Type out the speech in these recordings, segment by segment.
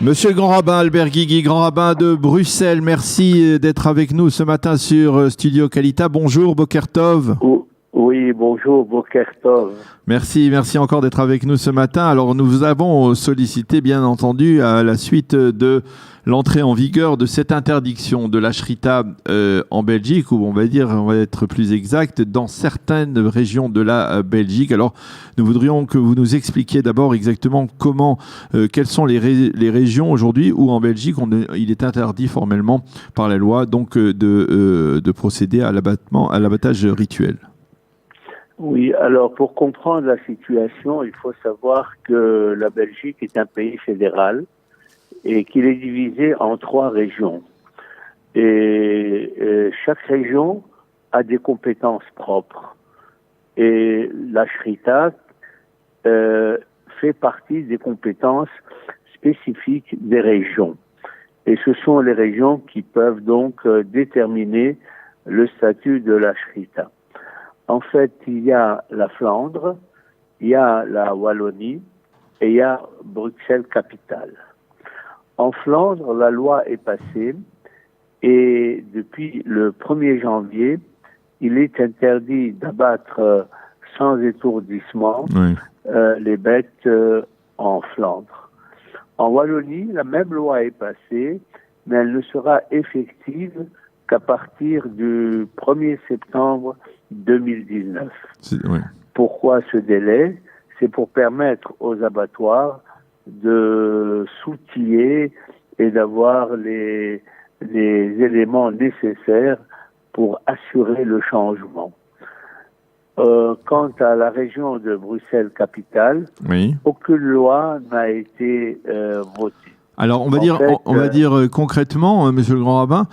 Monsieur le grand rabbin Albert Guigui, grand rabbin de Bruxelles, merci d'être avec nous ce matin sur Studio Kalita. Bonjour, Boker Tov. Oui, bonjour, Boker Tov. Merci encore d'être avec nous ce matin. Alors, nous vous avons sollicité, bien entendu, à la suite de l'entrée en vigueur de cette interdiction de la shrita en Belgique, ou on va être plus exact, dans certaines régions de la Belgique. Alors, nous voudrions que vous nous expliquiez d'abord exactement quelles sont les régions aujourd'hui où en Belgique il est interdit formellement par la loi donc de procéder à l'abattage rituel. Oui, alors pour comprendre la situation, il faut savoir que la Belgique est un pays fédéral et qu'il est divisé en 3 régions. Et chaque région a des compétences propres. Et la shrita fait partie des compétences spécifiques des régions. Et ce sont les régions qui peuvent donc déterminer le statut de la shrita. En fait, il y a la Flandre, il y a la Wallonie et il y a Bruxelles-Capitale. En Flandre, la loi est passée et depuis le 1er janvier, il est interdit d'abattre sans étourdissement les bêtes en Flandre. En Wallonie, la même loi est passée, mais elle ne sera effective qu'à partir du 1er septembre 2019. Pourquoi ce délai? C'est pour permettre aux abattoirs de s'outiller et d'avoir les éléments nécessaires pour assurer le changement. Quant à la région de Bruxelles-Capitale, aucune loi n'a été votée. Alors, on va dire concrètement, monsieur le grand rabbin,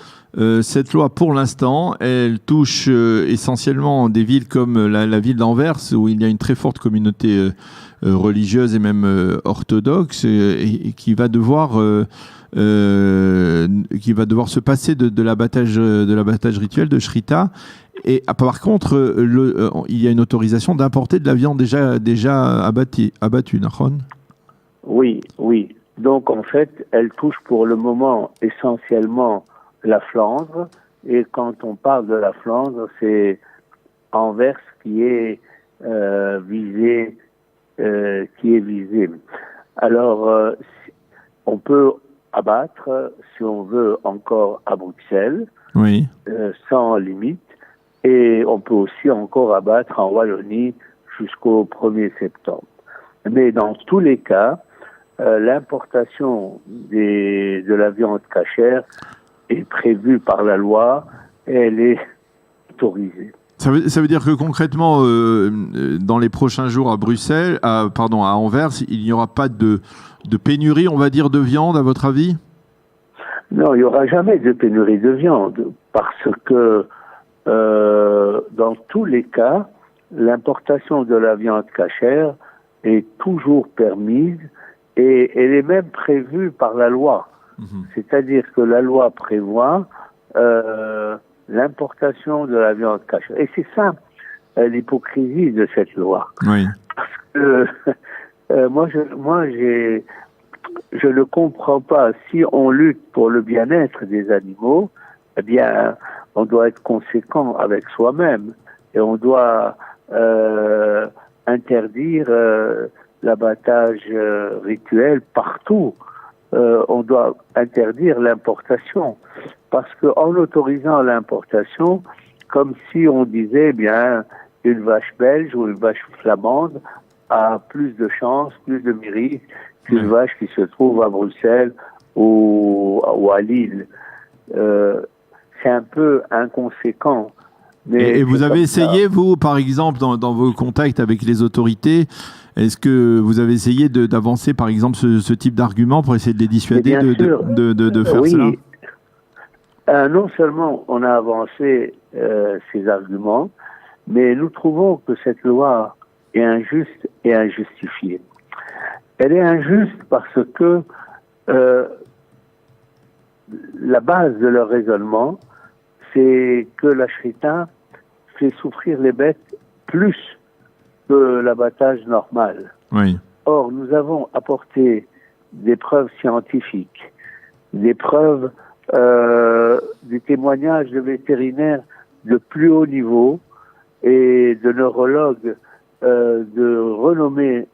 cette loi, pour l'instant, elle touche essentiellement des villes comme la ville d'Anvers, où il y a une très forte communauté religieuse et même orthodoxe, et qui va devoir se passer de l'abattage rituel de shrita. Et par contre, il y a une autorisation d'importer de la viande déjà abattue, Nahon ? Oui. Donc, en fait, elle touche pour le moment essentiellement la Flandre. Et quand on parle de la Flandre, c'est Anvers qui est visé. Alors, on peut abattre, si on veut, encore à Bruxelles, sans limite. Et on peut aussi encore abattre en Wallonie jusqu'au 1er septembre. Mais dans tous les cas, l'importation de la viande cachère est prévue par la loi et elle est autorisée. Ça veut dire que concrètement, dans les prochains jours à Anvers, il n'y aura pas de pénurie, on va dire, de viande, à votre avis ? Non, il n'y aura jamais de pénurie de viande parce que dans tous les cas, l'importation de la viande cachère est toujours permise. Et elle est même prévue par la loi. C'est-à-dire que la loi prévoit l'importation de la viande cachère. Et c'est ça l'hypocrisie de cette loi. Parce que je ne comprends pas. Si on lutte pour le bien-être des animaux, eh bien, on doit être conséquent avec soi-même. Et on doit interdire l'abattage rituel partout. On doit interdire l'importation. Parce qu'en autorisant l'importation, comme si on disait, bien, une vache belge ou une vache flamande a plus de chances, plus de mérite qu'une vache qui se trouve à Bruxelles ou à Lille. C'est un peu inconséquent. Mais et vous avez essayé, vous, par exemple, dans vos contacts avec les autorités, est-ce que vous avez essayé d'avancer, par exemple, ce type d'argument pour essayer de les dissuader de faire cela ? Non seulement on a avancé ces arguments, mais nous trouvons que cette loi est injuste et injustifiée. Elle est injuste parce que la base de leur raisonnement, c'est que la shrita fait souffrir les bêtes plus que l'abattage normal. Or, nous avons apporté des preuves scientifiques, des preuves, des témoignages de vétérinaires de plus haut niveau et de neurologues de renommée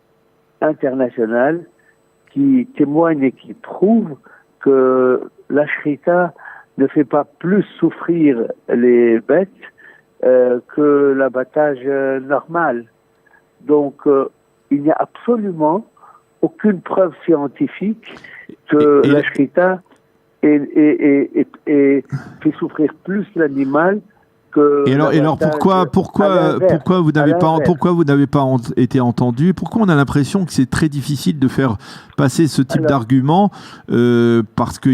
internationale qui témoignent et qui prouvent que la shrita ne fait pas plus souffrir les bêtes que l'abattage normal. Donc, il n'y a absolument aucune preuve scientifique que la shrita fait souffrir plus l'animal que. Et alors pourquoi vous n'avez pas été entendu? Pourquoi on a l'impression que c'est très difficile de faire passer ce type d'argument, parce que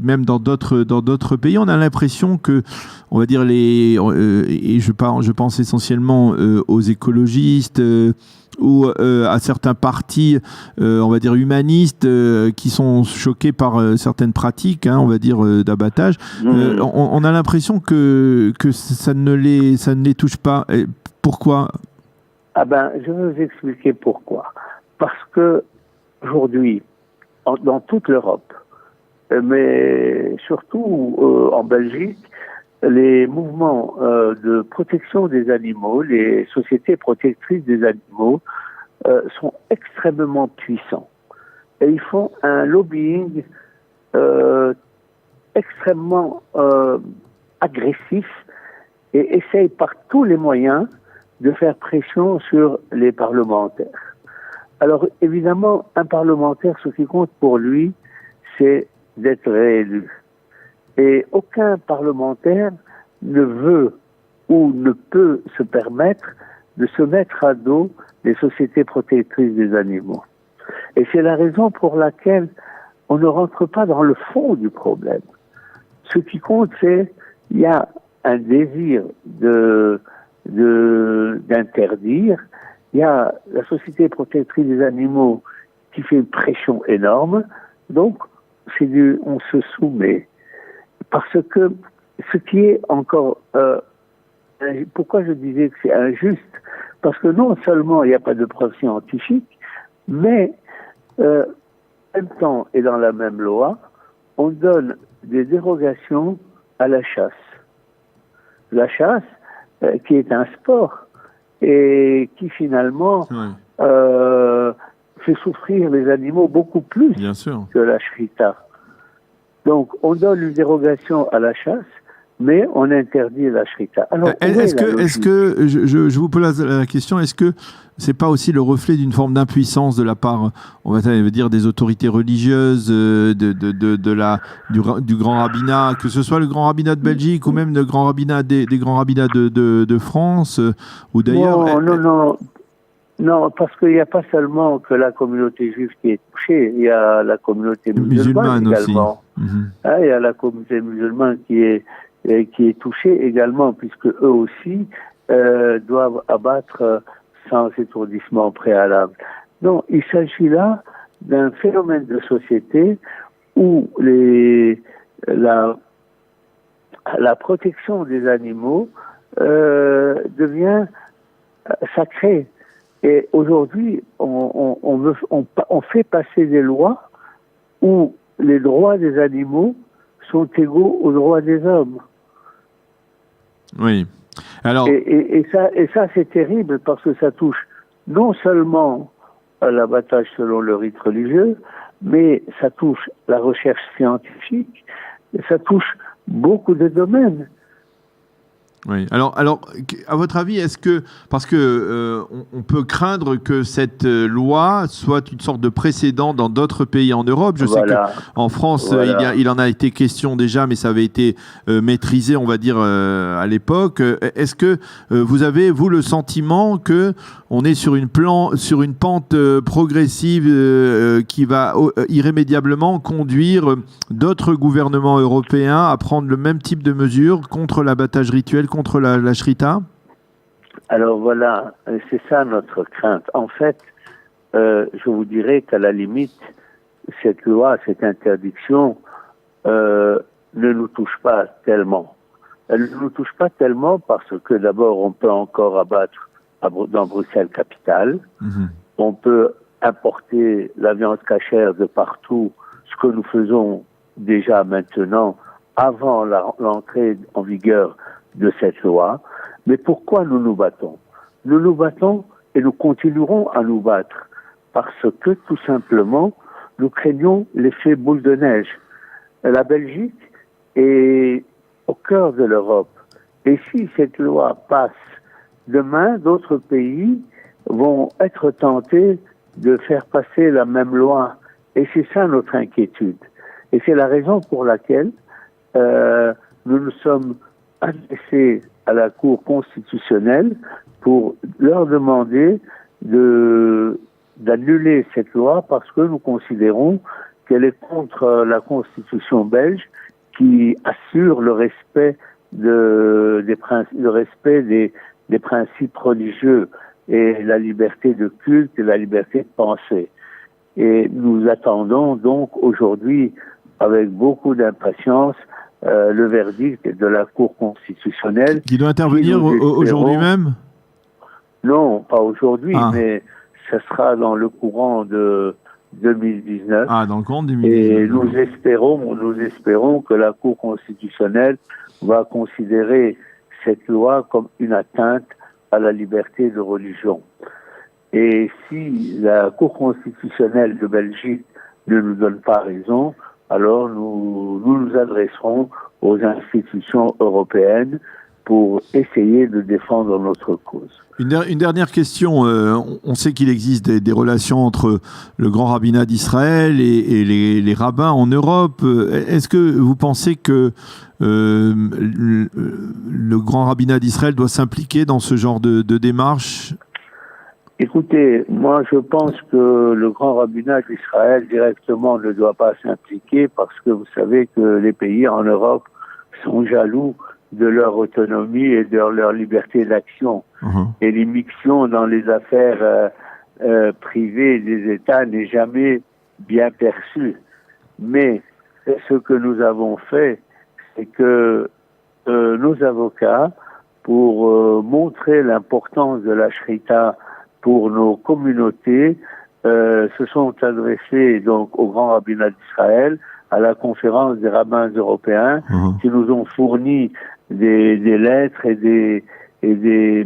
même dans d'autres pays, on a l'impression que, on va dire et je pense essentiellement aux écologistes ou à certains partis, on va dire humanistes, qui sont choqués par certaines pratiques, on va dire d'abattage. On a l'impression que ça ne les touche pas. Et pourquoi? Je vais vous expliquer pourquoi. Parce que aujourd'hui, dans toute l'Europe, mais surtout en Belgique, les mouvements de protection des animaux, les sociétés protectrices des animaux sont extrêmement puissants. Et ils font un lobbying extrêmement agressif et essayent par tous les moyens de faire pression sur les parlementaires. Alors évidemment, un parlementaire, ce qui compte pour lui, c'est d'être réélu. Et aucun parlementaire ne veut ou ne peut se permettre de se mettre à dos des sociétés protectrices des animaux. Et c'est la raison pour laquelle on ne rentre pas dans le fond du problème. Ce qui compte, c'est qu'il y a un désir d'interdire. Il y a la société protectrice des animaux qui fait une pression énorme. Donc, on se soumet. Parce que ce qui est encore... pourquoi je disais que c'est injuste? Parce que non seulement il n'y a pas de preuves scientifiques, mais en même temps et dans la même loi, on donne des dérogations à la chasse. La chasse, qui est un sport, et qui finalement fait souffrir les animaux beaucoup plus que la shrita. Donc, on donne une dérogation à la chasse, mais on interdit la shrita. Alors, est-ce que je vous pose la question, est-ce que c'est pas aussi le reflet d'une forme d'impuissance de la part, on va dire, des autorités religieuses, du grand rabbinat, que ce soit le grand rabbinat de Belgique ou même le grand rabbinat des grands rabbinats de France ou d'ailleurs? Non, parce qu'il n'y a pas seulement que la communauté juive qui est touchée, il y a la communauté musulmane également. Aussi. Il y a la communauté musulmane qui est touchée également, puisque eux aussi doivent abattre sans étourdissement préalable. Non, il s'agit là d'un phénomène de société où la protection des animaux devient sacrée. Et aujourd'hui, on fait passer des lois où les droits des animaux sont égaux aux droits des hommes. Oui. Alors... Et ça, c'est terrible parce que ça touche non seulement à l'abattage selon le rite religieux, mais ça touche la recherche scientifique, et ça touche beaucoup de domaines. Oui. Alors, à votre avis, est-ce que, parce que on peut craindre que cette loi soit une sorte de précédent dans d'autres pays en Europe. Je sais qu'en France, il en a été question déjà, mais ça avait été maîtrisé, on va dire, à l'époque. Est-ce que vous avez, vous, le sentiment que on est sur une pente progressive qui va irrémédiablement conduire d'autres gouvernements européens à prendre le même type de mesures contre l'abattage rituel, contre la shrita? Alors voilà, c'est ça notre crainte. En fait, je vous dirais qu'à la limite, cette loi, cette interdiction ne nous touche pas tellement. Elle ne nous touche pas tellement parce que d'abord, on peut encore abattre dans Bruxelles capitale. On peut importer la viande cachère de partout, ce que nous faisons déjà maintenant, avant l'entrée en vigueur de cette loi. Mais pourquoi nous nous battons? Nous nous battons et nous continuerons à nous battre parce que, tout simplement, nous craignons l'effet boule de neige. La Belgique est au cœur de l'Europe. Et si cette loi passe, demain, d'autres pays vont être tentés de faire passer la même loi. Et c'est ça notre inquiétude. Et c'est la raison pour laquelle nous nous sommes adressés à la Cour constitutionnelle pour leur demander d'annuler cette loi parce que nous considérons qu'elle est contre la Constitution belge qui assure le respect des principes religieux et la liberté de culte et la liberté de penser. Et nous attendons donc aujourd'hui avec beaucoup d'impatience le verdict de la Cour constitutionnelle. Qui doit intervenir aujourd'hui même? Non, pas aujourd'hui, mais ce sera dans le courant de 2019. Ah, dans le courant de 2019. Et nous espérons que la Cour constitutionnelle va considérer cette loi comme une atteinte à la liberté de religion. Et si la Cour constitutionnelle de Belgique ne nous donne pas raison, alors nous adresserons aux institutions européennes pour essayer de défendre notre cause. Une dernière question. On sait qu'il existe des relations entre le grand rabbinat d'Israël et les rabbins en Europe. Est-ce que vous pensez que le grand rabbinat d'Israël doit s'impliquer dans ce genre de démarche? Écoutez, moi je pense que le grand rabbinat d'Israël directement ne doit pas s'impliquer parce que vous savez que les pays en Europe sont jaloux de leur autonomie et de leur liberté d'action. Et l'immixtion dans les affaires privées des États n'est jamais bien perçue. Mais ce que nous avons fait, c'est que nos avocats, pour montrer l'importance de la shrita pour nos communautés, se sont adressés donc au grand rabbinat d'Israël, à la conférence des rabbins européens, qui nous ont fourni des lettres et des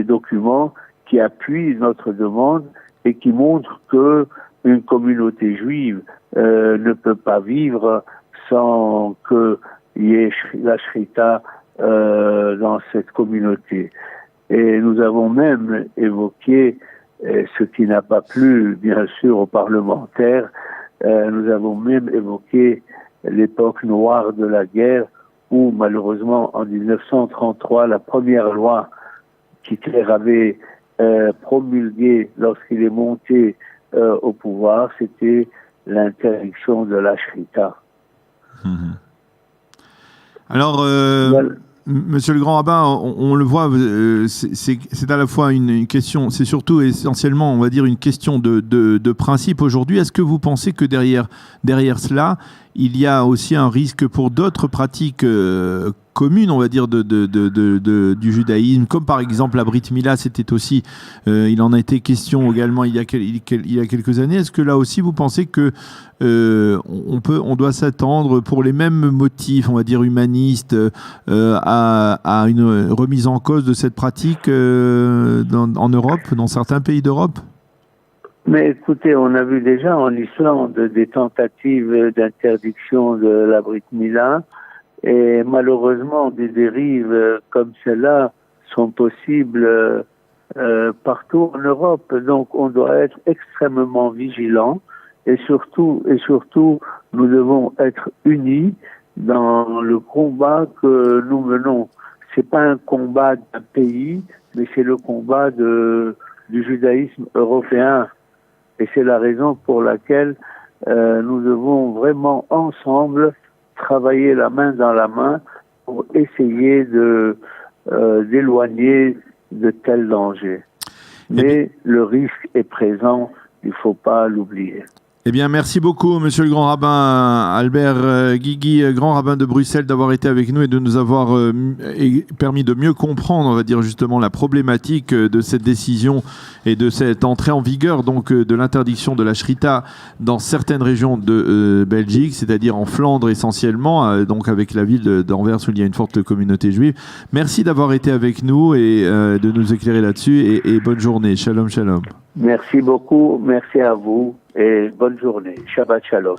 documents qui appuient notre demande et qui montrent que une communauté juive ne peut pas vivre sans qu'il y ait la shrita dans cette communauté. Et nous avons même évoqué ce qui n'a pas plu, bien sûr, aux parlementaires. Nous avons même évoqué l'époque noire de la guerre où, malheureusement, en 1933, la première loi qu'Hitler avait promulguée lorsqu'il est monté au pouvoir, c'était l'interdiction de la shrita. Alors, voilà. Monsieur le grand rabbin, on le voit, c'est à la fois une question, c'est surtout essentiellement, on va dire, une question de principe aujourd'hui. Est-ce que vous pensez que derrière cela, il y a aussi un risque pour d'autres pratiques communes, on va dire, du judaïsme, comme par exemple la Brit Mila, c'était aussi, il en a été question également il y a quelques années. Est-ce que là aussi vous pensez que on doit s'attendre pour les mêmes motifs, on va dire humanistes, à une remise en cause de cette pratique en Europe, dans certains pays d'Europe? Mais écoutez, on a vu déjà en Islande des tentatives d'interdiction de la Brit Mila et malheureusement des dérives comme celle-là sont possibles partout en Europe. Donc on doit être extrêmement vigilant et surtout nous devons être unis dans le combat que nous menons. C'est pas un combat d'un pays, mais c'est le combat du judaïsme européen. Et c'est la raison pour laquelle nous devons vraiment ensemble travailler la main dans la main pour essayer d'éloigner de tels dangers. Mais le risque est présent, il ne faut pas l'oublier. Eh bien, merci beaucoup, monsieur le grand rabbin Albert Guigui, grand rabbin de Bruxelles, d'avoir été avec nous et de nous avoir permis de mieux comprendre, on va dire justement, la problématique de cette décision et de cette entrée en vigueur donc de l'interdiction de la shrita dans certaines régions de Belgique, c'est-à-dire en Flandre essentiellement, donc avec la ville d'Anvers où il y a une forte communauté juive. Merci d'avoir été avec nous et de nous éclairer là-dessus et bonne journée. Shalom, shalom. Merci beaucoup, merci à vous et bonne journée. Shabbat Shalom.